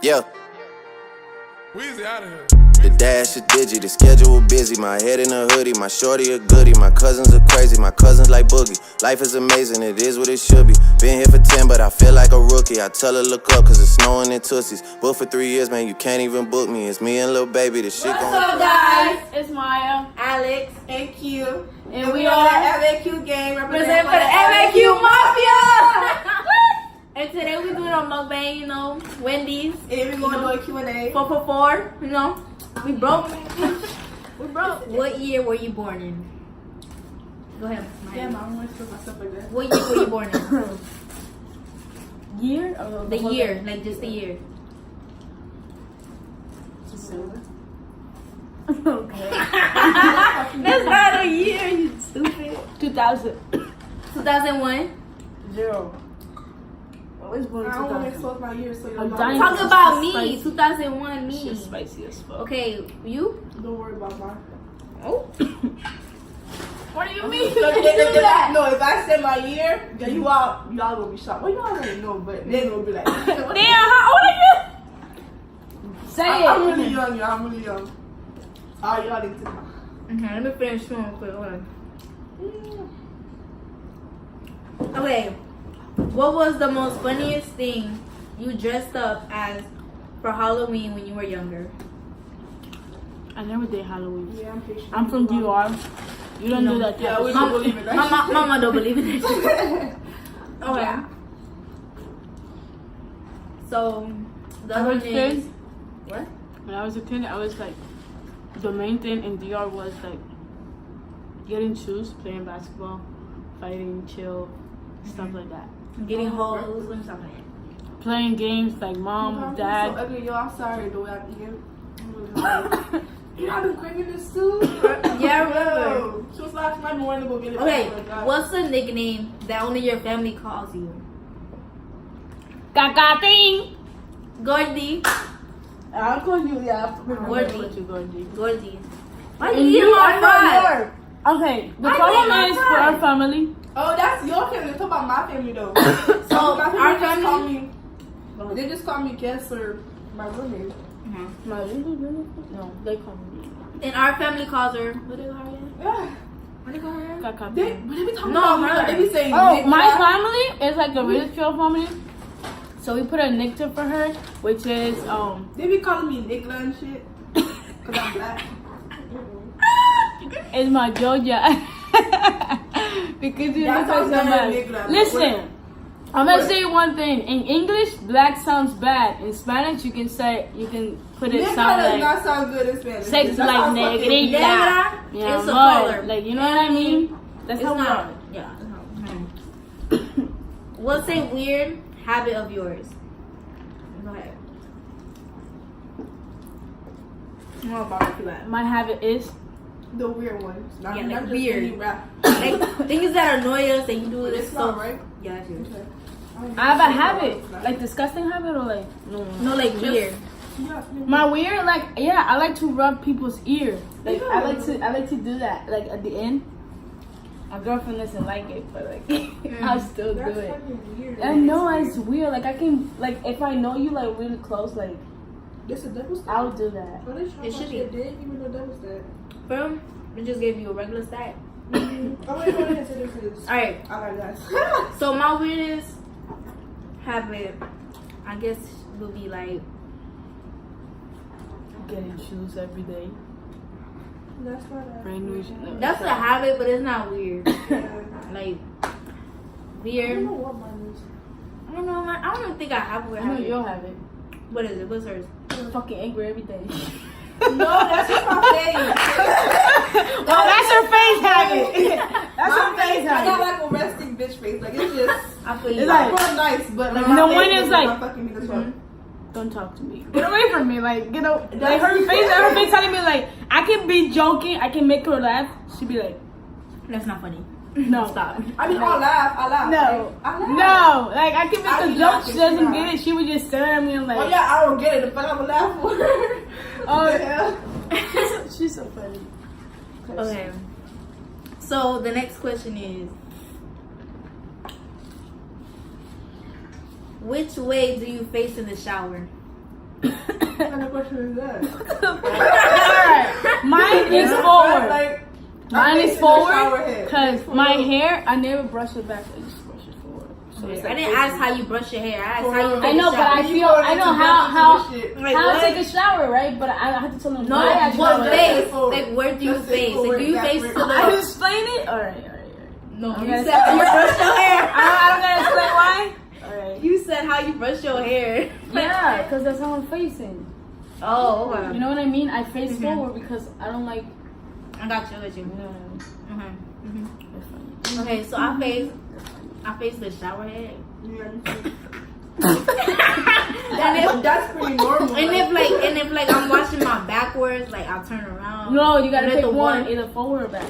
Yeah. Weezy out of here. The dash is digi, the schedule busy. My head in a hoodie, my shorty a goodie. My cousins are crazy, my cousins like Boogie. Life is amazing, it is what it should be. Been here for 10, but I feel like a rookie. I tell her look up, cause it's snowing in Tootsies. Booked for 3 years, man, you can't even book me. It's me and Lil Baby, the shit What's gon' up, guys? It's Maya. Alex and Q. And we are FAQ gang represent for the FAQ Mafia. And today we're doing a mukbang, you know, Wendy's. And we're going to do a Q&A. 4 for 4, you know. We broke. We broke. What year were you born in? Go ahead. Yeah, Mom, I want to put myself like that. What year were you born in? Year? The year, like just the year. December. Okay. That's not a year, you stupid. 2000. 2001. 0. I was born in I don't want to 2000. expose my years, so I'm you're dying. not. Talk about me. 2001 me. Shit's spicy as fuck. Okay, you? Don't worry about mine. Oh. What do you mean? No, if I say my year, then y'all will be shocked. Well, you already know, but then it'll be like, Damn, how old are you? Say it. I'm really young, y'all. I'm really young. Oh, y'all need to know. Okay, let me finish real quick. Hold on. Okay, what was the most funniest thing you dressed up as for Halloween when you were younger? I never did Halloween. Yeah, I'm patient. I'm from DR. You don't do that. Yeah, we don't believe in that. Mama don't believe in that shit. Okay. Yeah. So, the I other was thing kid. is... What? When I was a kid, I was like, the main thing in DR was like getting shoes, playing basketball, fighting, chill, stuff like that. Getting hoes and stuff like that. Playing games like mom, So dad. ugly, yo. I'm sorry the way I'm eating. You have been craving this too? Yeah, I remember. Yo, she was last night morning to go get it. Okay, Oh my God. what's the nickname that only your family calls you? Kakating! Gordy. I'll call you, yeah. Gordy. Gordy. Why And you you eating my are fries? Okay, the I problem need my is for fries. our family. Oh, that's your family. Talk about my family though. So, my family our just call family... me. They just call me Guess or my roommate. My no, they call me And our family calls her... What do they call her again? Yeah. What do they call her again? Kakating. They be talking No, about me. her. Like, they be saying. Oh, Nick, my yeah. family is like a Ridgefield family. So we put a nickname for her, which is They be calling me Nicola and shit. Cause I'm black. is my Georgia. Because you That look like sounds better than somebody. Nicola. Listen, I'm gonna say one thing. In English, black sounds bad. In Spanish, you can put it Nicola sound does like not sound good in Spanish. sexy, That like sounds fucking- negrita. Negra, Yeah, it's a mud. color. Like, you know what I mean? That's It's how we not... are. Yeah. What's a weird habit of yours? Go ahead. More about that. My habit is The weird ones. Not, Yeah, not like just weird. any rap. Like things that annoy us and you do this It's not stuff. right. Yeah, that's yours. Okay. I have a habit, like disgusting habit or like no. No, like weird. Yeah. My weird, like, yeah, I like to rub people's ear. Like, I like to do that. Like at the end, my girlfriend doesn't like it, but like, I still do That's it. fucking weird. I know it's weird. Like I can, like, if I know you like really close, like, This a double stack. I'll do that. Well, they try It my should shit be. Did even know double stack. Bro, we just gave you a regular stack. Oh wait, go ahead. Say this is. Alright, I like that. so my weirdest habit, I guess, would be like, Getting shoes every day. That's why that. Brand new shoes. that's a habit, but it's not weird. Yeah. Like, I don't weird. know what mine is. I don't know, man. I don't even think I have a weird I know habit. you'll have it. What is it? What's hers? I'm fucking angry every day. No, that's just my face. Oh, that's her face habit. That's My her face I got habit. like a resting bitch face. Like it's just. I feel you. It's Like, like- real nice, but like No my one face is like- not fucking me this fuck. Don't talk to me. Get away from me. Like, get away. Like her face telling me like I can be joking. I can make her laugh. She'd be like, That's not funny. no, Stop. I mean, I laugh. No, Like, I laugh. no. Like I can I make a be joke. laughing, She doesn't yeah. get it. She would just stare at me and like, Oh yeah, I don't get it, but I'm gonna laugh for her. oh, What the hell? she's so funny. Okay. So the next question is, which way do you face in the shower? What kind of question is that? Alright, mine is forward. Like, Mine is shower forward head. because my hair, I never brush it back. I just brush it forward. So it's I like didn't ask how you brush your hair. I asked how you I take know, a but shower. I feel I know how Like, how what? to take a shower, right? But I have to tell them No, why I what shower. face? forward. Like, where do you Just say face? Like, forward, do you face to backward. I the... explain it. All right. No, I'm you gonna said say- how you brush your hair. I don't gotta explain why. All right. You said how you brush your hair. Yeah, because that's how I'm facing. Oh, okay. You know what I mean? I face Mhm. forward because I don't like. I got you. You know what I mean? They're funny. Okay, so I face the shower head. That's pretty normal. And if like I'm washing my backwards, like I'll turn around. No, you gotta Let pick the one, water- either forward or back.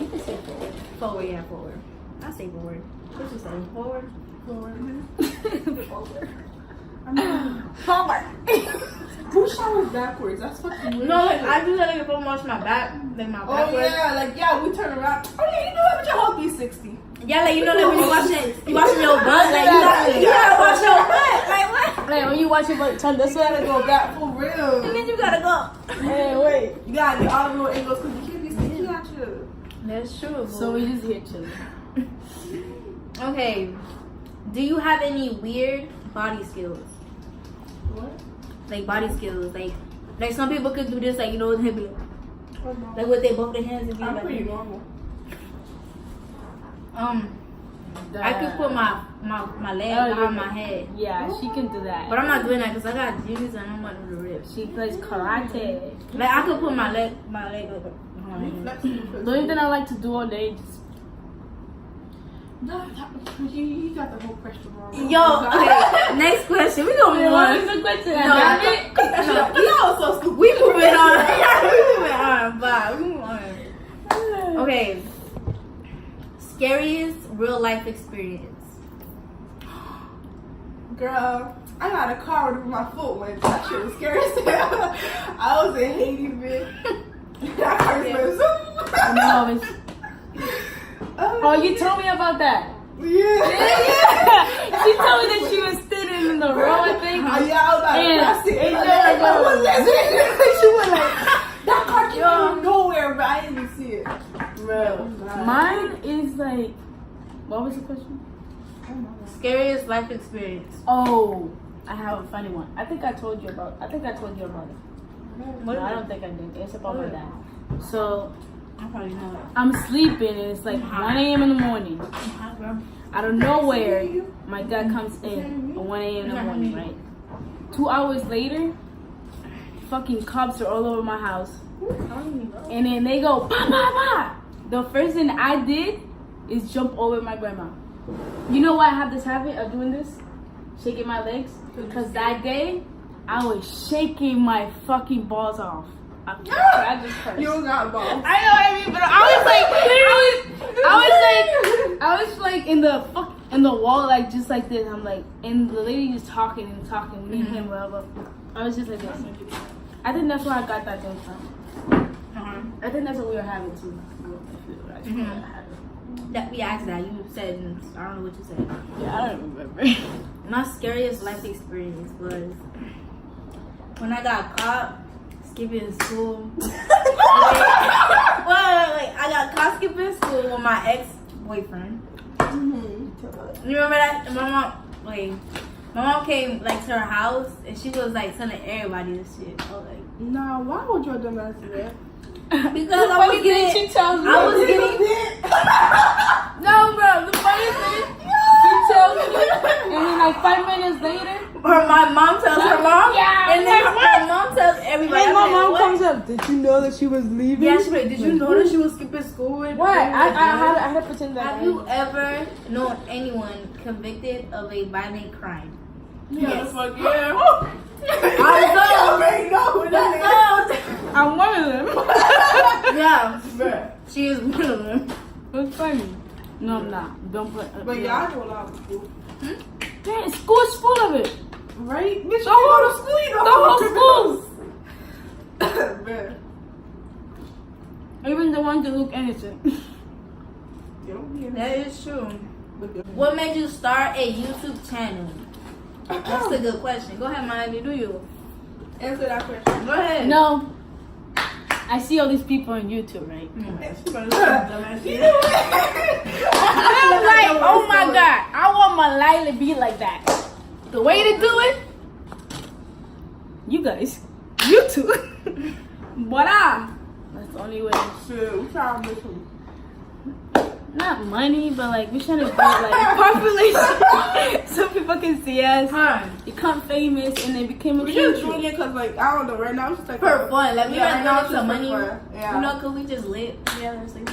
You can say forward. Forward, yeah, forward. I say forward. What you say? Forward. Forward. Forward. Who showers backwards? That's fucking weird. No, like I do that like if I'm washing my back, like my Oh backwards. yeah, we turn around. Oh yeah, you know what? But your whole 360. Yeah, like you know that when you washing your butt, like you gotta wash your butt. Like what? Like when you watch it, but turn this You gotta way. go back for And real. then you gotta go. Hey, wait. You gotta get all the little angles because you can't be sneaky at you. That's true. So we just here chilling. Okay. Do you have any weird body skills? What? Like body skills, like some people could do this, like you know, they'd be like with both their hands and be I'm like, pretty normal. I could put my leg behind my head, Yeah, she can do that. but I'm not doing that because I got jeans and I'm not doing the ribs. She plays karate. Like I could put my leg behind my head. Flexible. The only thing I like to do all day is just No, you got the whole question wrong. Yo, okay, next question. We gonna move what on. is the question? No, Damn it. Y'all so stupid. We moving on. We moving on. Bye. We moving on. Okay. Scariest real life experience. Girl, I got a car with my foot went. That shit was scary as hell. I was in Haiti, bitch. That car went zoom. No, it's, oh, you told me about that. Yeah. She told me that she was sitting in the row, I think. Yeah, I was like, And- that's it. and I was listening. She went like, that car came Yo. out of nowhere, but I didn't even see it. Bro. Mine is like, what was the question? Scariest life experience. Oh, I have a funny one. I think I told you about it. No, I don't think I did. It's about my dad. So I probably know it. I'm sleeping and it's like 1 a.m. in the morning. Out of nowhere, my dad comes in at 1 a.m. in the morning, right? 2 hours later, fucking cops are all over my house. And then they go, bah, bah, bah. The first thing I did is jump over my grandma. You know why I have this habit of doing this? Shaking my legs? Because that day, I was shaking my fucking balls off. I just cursed. You don't got balls. I know what I mean, but I was like in the wall, like just like this. I'm like, and the lady just talking, me and him, whatever. I was just like this. I think that's where I got that thing from. I think that's what we were having too. That we asked that. You said, I don't know what you said. Yeah, I don't remember. My scariest life experience was when I got caught skipping school. Well, I got caught skipping school with my ex-boyfriend. You remember that? My mom came like to her house and she was like telling everybody this shit. I was like, Nah, why would your dumb ass do that? because I was getting, she tells me. I was getting. No, bro. The funny thing, she tells me, and then like 5 minutes later, Or my mom tells her mom, Yeah, and then like, her mom tells everybody. and I'm my like, mom what? comes up. Did you know that she was leaving? Yeah, she's like, did you know that she was skipping school? with What? her?" I had to pretend that. Have you ever known anyone convicted of a violent crime? Yes. Fuck yeah. I already know what that is. I'm one of them. Yeah, Bruh. she is one of them. It's funny. No, I'm not. Don't put. But yeah, I know a lot of school. Damn, school is full of it. Right? Bitch, The you whole- go to school, you The whole school. Bruh. Even the ones that look innocent. You don't hear me. That is true. What made you start a YouTube channel? That's a good question. Go ahead, Miley. Do you? Answer that question. Go ahead. No. I see all these people on YouTube, right? Mm. I'm like, oh my god, I want my life to be like that. The way to do it, you guys, YouTube. Voila. That's the only way. Shit, we trying to make some. Not money, but like we're trying to build like population so people can see us, become famous, and then become a We just country. doing it because, like, I don't know, right now it's just like For fun. Like, we Yeah, don't right know now some it's just money. for fun. Yeah. You know, cause we just lit together. It's like,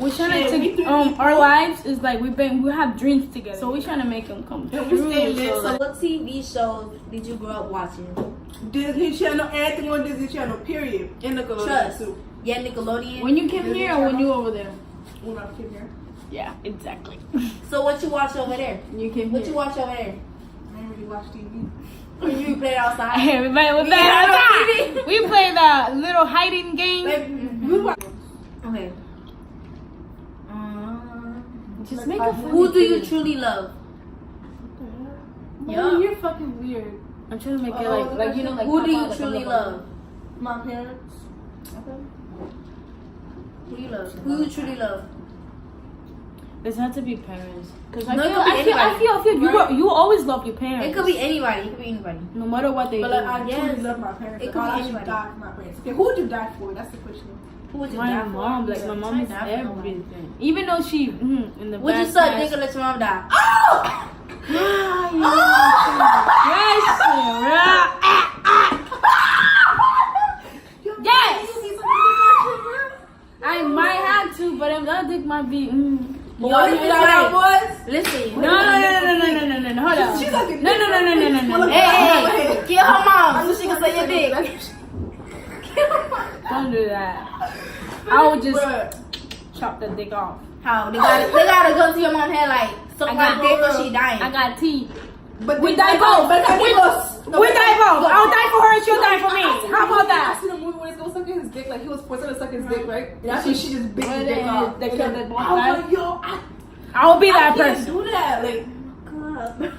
We're trying to take our lives is like we have dreams together, so we're trying to make them come Yeah, we true. stay lit, So, so like, what TV shows did you grow up watching? Disney Channel, everything on Disney Channel, period. And Nickelodeon Trust. too. Yeah, Nickelodeon. when you came here or when you were over there? When I came here. Yeah, exactly. So what you watch over there? You came What here. you watch over there? I didn't really watch TV. You play outside. Everybody was Yeah, there. on TV. We played the little hiding game. Like, we watch. Okay. Just like, make a funny Who do you video. truly love? Oh, you're fucking weird. I'm trying to make it like you know, like Who do you Papa, like, truly a love? My parents. Who you love? Who you truly love? It has to be parents. Cause No, it could be I feel anybody. you always love your parents. It could be anybody. It could be anybody. no matter what they But do. like, I Yes. truly love my parents. It Like, could be I should anybody. die for my parents. Okay, who would you die for? That's the question. Who would you my die for? mom, like my mom is die for nobody. everything. Even though she in the Would you bad suck past- dick and let your mom die? Yes. I might have to, but if that dick might be. Yo, What listen, you got, boys? listen. No, hold on. She's like, No. Hey, kill her mom so she can say your dick. Don't do that. I would just Bruh. chop the dick off. How? They gotta go to your mom's head like, suck I my got dick or she dying. I got teeth. But We they- die both. But I We die both. I'll die for her and she'll die for me. How about I that? seen a movie where he's gonna suck his dick, like he was forcing to suck his dick, right? And actually, she just bit his dick off. They And killed then the I was like, yo, I will be I that can't person. do that. Like, God.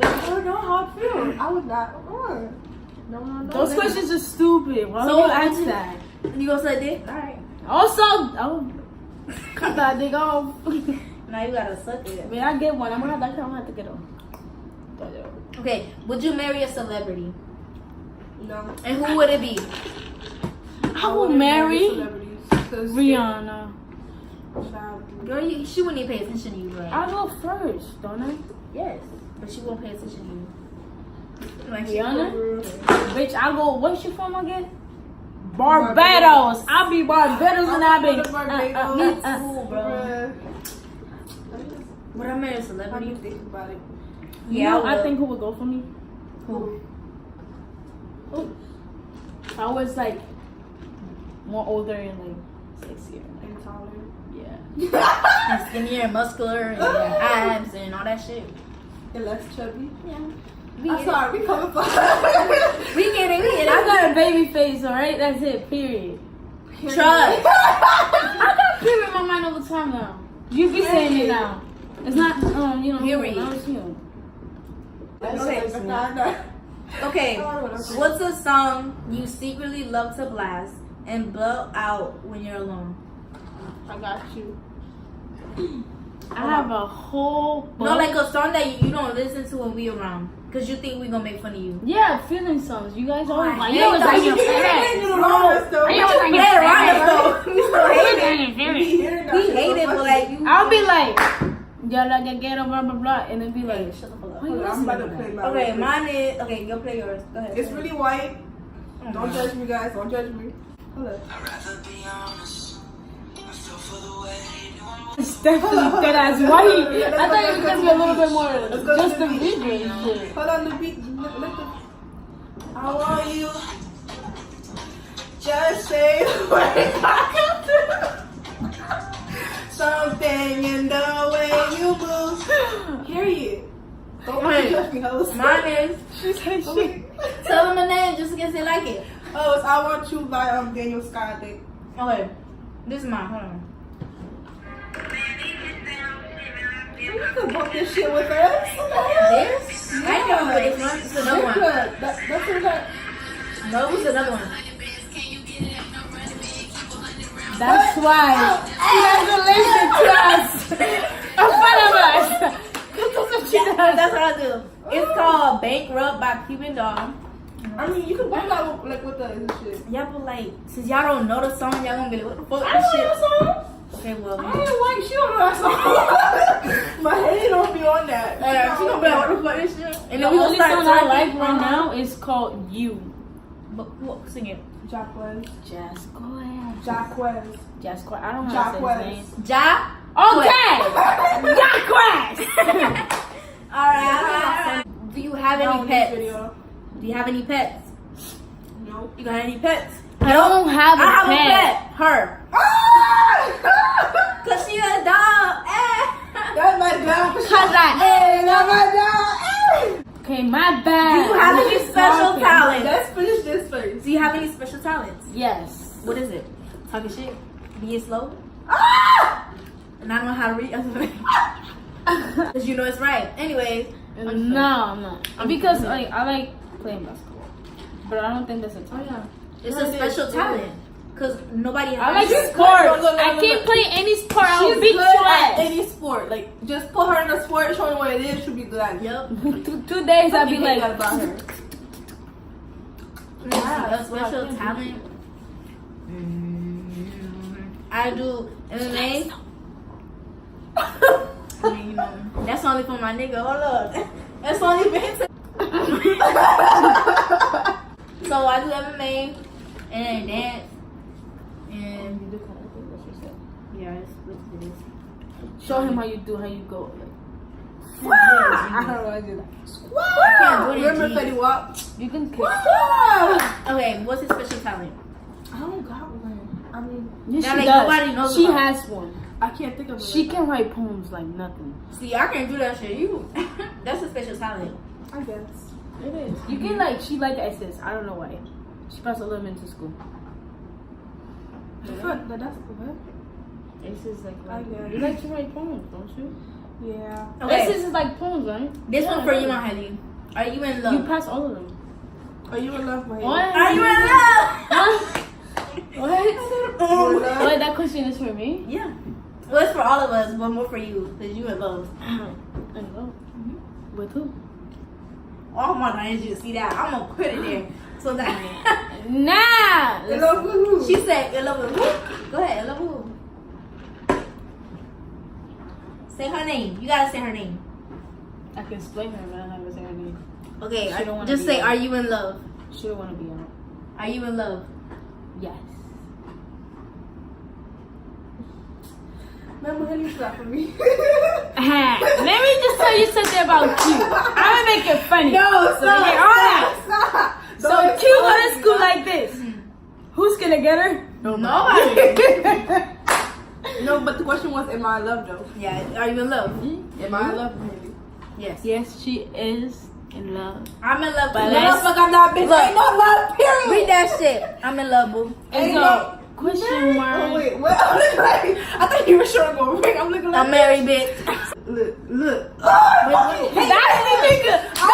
I don't know how I feel. I would not. No. Those questions are stupid. Why So would you what ask you- that? You gonna suck dick? Alright. Also, I'll cut that dick off. Now you gotta suck it. When I get one, I'm gonna have to get one. Okay, would you marry a celebrity? No. And who would it be? I will marry celebrities. 'Cause Rihanna. they- Girl, she wouldn't even pay attention to you, right? I'll go first, don't I? Yes, but she won't pay attention to you. Like Rihanna? Bitch, I'll go. Where's you from again? Barbados. I'll be Barbados and I'll be. Me too, bro. Bruh. Would I marry a I celebrity? didn't think about it. You Yeah, know, I I would. think who would go for me? Who? I was like more older and like sexier. And taller. Yeah. And skinnier and muscular and abs and all that shit. And less chubby. Yeah. I'm sorry, we coming for We get it. I got a baby face, alright? That's it, period. Trust. I got period in my mind all the time now. You be saying it now. It's not, you know, Period. now it's you. Okay, what's a song you secretly love to blast and blow out when you're alone? I got you. I have a whole book. No, like a song that you don't listen to when we around. Because you think we gonna make fun of you. Yeah, feeling songs. You guys always like, hate yo, it's that. like your We hate it, but like you. I'll be like, yo, like a ghetto, blah, blah, blah. And then be like, Shut the fuck up. why you I'm about to listening to play that? my Okay, record. mine is. Okay, go play yours. Go ahead. It's really white. Don't judge me, guys. Don't judge me. Hold up. It's definitely dead as white. I thought it was gonna be a little bit more just the video and shit. Hold on, the beat. I want you. Just say the word. Something in the way you move. Period. Don't Wait. judge me, host. Mine is. She said shit. Tell them the name just in case they like it. Oh, it's I Want You by Daniel Scott, I think. Okay, this is mine. Hold on. Who could book this shit with us. This? I ain't never heard this one. It's another one. That's what No, it was another one. That's why she doesn't listen to us. In front of us. That's what she does. That's what I do. It's called Bankrupt by Cuban Doll. I mean, you can book that like with us and shit. Yeah, but like, since y'all don't know the song, y'all gonna be like, what the fuck I this know shit? that song. Okay, well. I ain't like she don't know that song. My head don't be on that. She gonna be like, what the fuck this shit? And The then we only gonna song start I like twerking. right now is called You. But what? Sing it. Jacquez. Jasquez. Jacquez. Jasquez. I don't know how to say his name. Ja. Okay. Jasquez. Alright. Do you have any pets? Video. Do you have any pets? Nope. You got any pets? I don't have I have a a pet. pet. Her. Cause she a dog. That's my dog. Cause I. Hey, that's my dog. Okay, my bad. Do you have any special talents? Let's finish this first. Do you have any special talents? Yes. What is it? Talking shit? Being slow? Ah! And I don't know how to read. Cause you know it's right. Anyways. No, I'm not. Because like I like playing basketball, but I don't think that's a talent. It's a special talent. Cause nobody I like has sports. No. I can't play any sport. I'll She's beat good your at ass. any sport. Like, just put her in a sport, show her what it is, she'll be good at it. Yep. 2 days I'll be Something like, that about her. A special talent. I do MMA. I mean, you know, that's only for my nigga. Hold up. That's only for him. So I do MMA and dance and yeah, it's what it is. show him how you do, how you go. I don't know how to do that. I can't do it in Remember jeans. Fetty Wap? You can kick. Okay, what's his special talent? I don't got one. I mean, Yes, That she like does. nobody knows She about. has one. I can't think of it. She can write poems like nothing. See, I can't do that shit. You, that's a special talent. I guess. It is. You can like, she like SS. I don't know why. She passed elementary school. I feel like that's what? SS is like, I guess. you like to write poems, don't you? Yeah. Okay, SS is like poems, right? this one for you, Mahali. Are you in love? You pass all of them. Are you in love, my What? Are you in love? What? Oh, What? That question is for me? Yeah. Well, it's for all of us, but more for you, because you in love. I know. With who? Oh, my, I need you to see that. I'm going to put it there. So that. Nah! in love with who? She said, in love with who? Go ahead, in love with who? Say her name. You got to say her name. I can explain her, but I don't have to say her name. Okay, She don't wanna just be say, on. are you in love? She don't want to be on. Are you in love? Yes. Remember when you slapped for me? Let me just tell you something about Q. I'm gonna make it funny. No, So you get all that. Stop. So Q go to school like this. Who's gonna get her? Nobody. No, but the question was, am I in love though? Yeah, are you in love? Am I in love, baby? Yes. Yes, she is in love. I'm in love. But too. let's- Motherfucker, I'm not bitch. Look. Ain't no love, period. Read that shit. I'm in love, boo. And Ain't so, no- question mark. Oh, wait, what? I'm looking like, I thought you were sure going to ring. I'm looking like, I'm married, bitch. Look. Oh, I fucking hate That's him. the nigga. I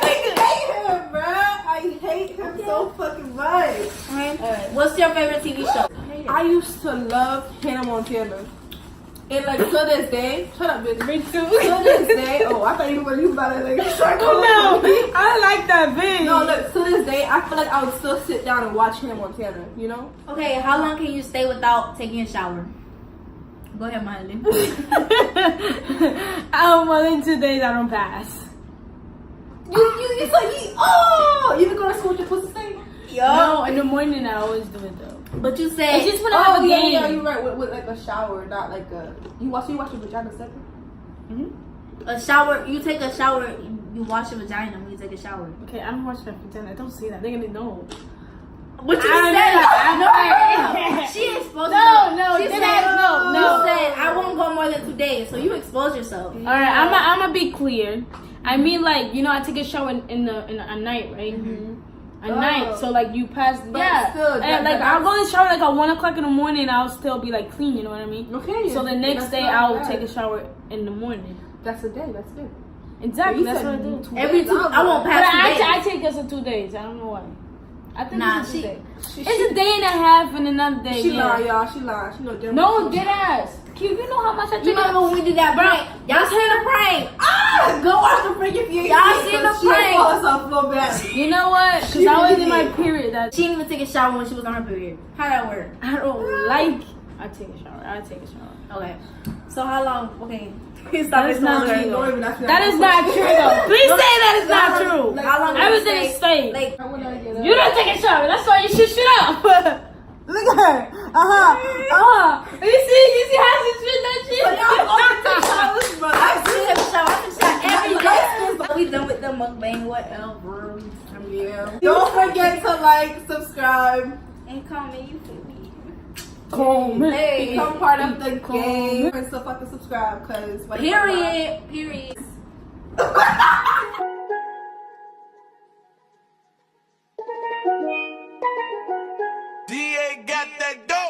fucking hate him, bruh. I hate him so fucking much. What's your favorite TV show? I used to love Hannah Montana. And like to this day, shut up, bitch. Me too. To this day, oh, I thought you were about to like start Oh calling no, me. I like that bitch. No, look, to this day, I feel like I would still sit down and watch Hannah Montana, you know? Okay, how long can you stay without taking a shower? Go ahead, Miley. More than 2 days, I don't pass. It's like, you been going to school with your pussy stink? No, in the morning I always do it though. But you said It's just when I have a game. Yeah, you're right. With like a shower, not like a. You wash your vagina separate? a shower. You take a shower. You wash your vagina when you take a shower. Okay, I don't watch that pretend. I don't say that. They're gonna know. What you I said? She exposed No, herself. no, She did said, I? No. You said I won't go more than 2 days, so you expose yourself. All right, I'm gonna be clear. I mean, like, you know, I take a shower in a night, right? A night, so like you pass, yeah. still, and like I'll go in the shower like at 1 o'clock in the morning. I'll still be like clean, you know what I mean? Okay. So the next day I'll take a shower in the morning. That's a day. That's good. Exactly, You that's said what I do. 2 Every days. two, I won't But pass 2 days. I take us to 2 days. I don't know why. I think Nah, it's a she- day. It's a day and a half and another day. She yeah. lied, y'all. She lied. She know damn No, well. dead ass. Q, you know how much I You take remember when we did that prank? Y'all seen the prank? Ah! Go watch the freak if you ain't Y'all seen it, seen the 'cause she ain't prank? call herself Flo Bad. You know what? Because She I was really in my did. period. That She didn't even take a shower when she was on her period. How that work? I don't like. I take a shower. I take a shower. Okay. So how long? Okay. Please That stop is it. not Don't true. even ask me That is not true though. Please say that is not No, true. like, How long? Everything is fake. Like, I wanna get up. You don't take a shower. That's why you should shut up. Look at her. You see how she spit that shit? But y'all always take showers, bro. I still have a shower. I take a shower every day. We done with the mukbang. Whatever. Yeah. Don't forget to like, subscribe, And comment. You feel me? Hey. become part of the game, and so fucking subscribe, cause Period. Period. DA got that dope.